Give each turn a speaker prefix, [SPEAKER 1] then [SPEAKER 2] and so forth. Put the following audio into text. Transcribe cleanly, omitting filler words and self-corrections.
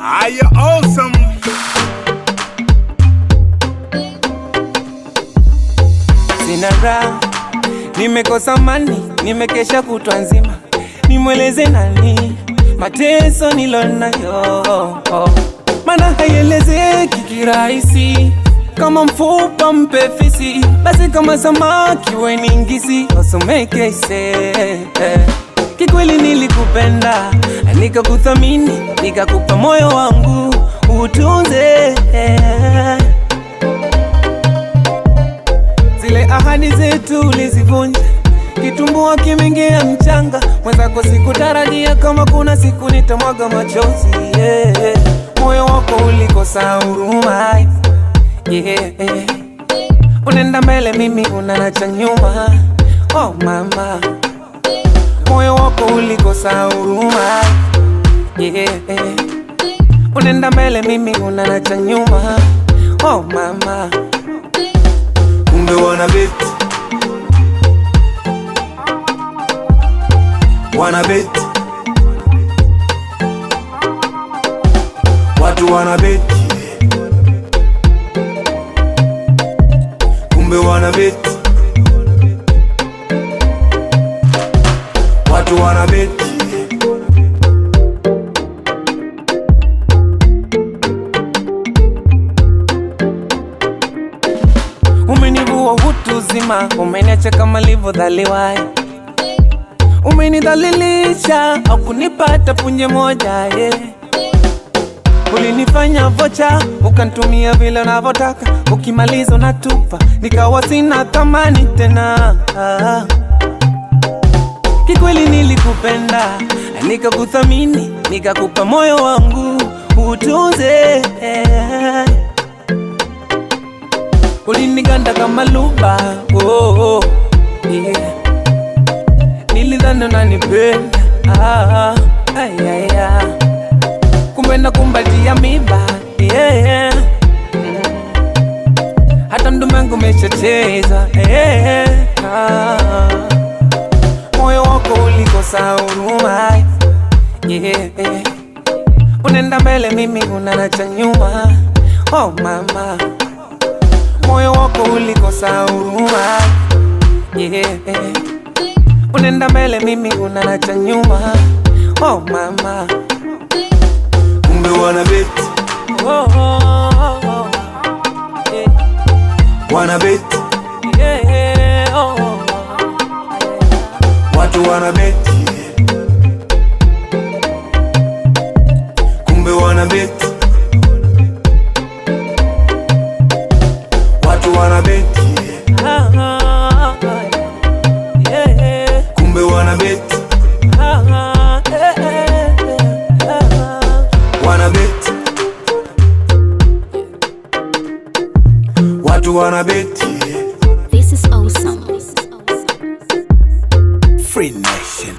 [SPEAKER 1] Are you awesome?
[SPEAKER 2] Sina raha, nimekosa amani, nimekesha kutwa nzima. Nimweleze nani mateso nilonayo? Mana haielezeki kirahisi, kama mfupa mpe fisi, basi kama samaki we ni ngisi, usomeke ise. Kikweli nilikupenda, nikakuthamini, nikakupa moyo wangu utunze. Zile ahadi zetu ulizivunja, kitumbua kimeingia mchanga. Mwenzako sikutarajia kama kuna siku nitamwaga machozi. Moyo wako ulikosa huruma. Unaenda mbele, mimi unanacha nyuma. Oh mama, moyo wako ulikosa huruma. Unaenda mbele, mimi unanacha nyuma. Oh mama,
[SPEAKER 1] kumbe wanabeti, wanabeti, watu wanabeti, kumbe wanabeti, watu wanabeti.
[SPEAKER 2] umenivua utu zima, umeniacha kama nilivyodhaliwa. Umenidhalilisha, au kunipata punje moja. Ulinifanya vocha, ukanitumia vile unavyotaka, ukimaliza unatupa, nikawa sina thamani tena. Kikweli nilikupenda, nikakuthamini, nikakupa moyo wangu utunze. Uliniganda kama luba, nilidhani unanipenda, kumbe nakumbatia miba. Hata mdomo wangu umeshacheza. Moyo wako ulikosa huruma. Unaenda mbele, mimi unanacha nyuma. Oh mama, moyo wako ulikosa huruma. Unaenda mbele, mimi unanacha nyuma. Oh mama,
[SPEAKER 1] kumbe wanabeti, wanabeti, watu wanabeti, kumbe wanabeti, watu wanabeti, kumbe wanabeti, wanabeti, watu wanabeti.
[SPEAKER 3] This is awesome.
[SPEAKER 1] Free Nation.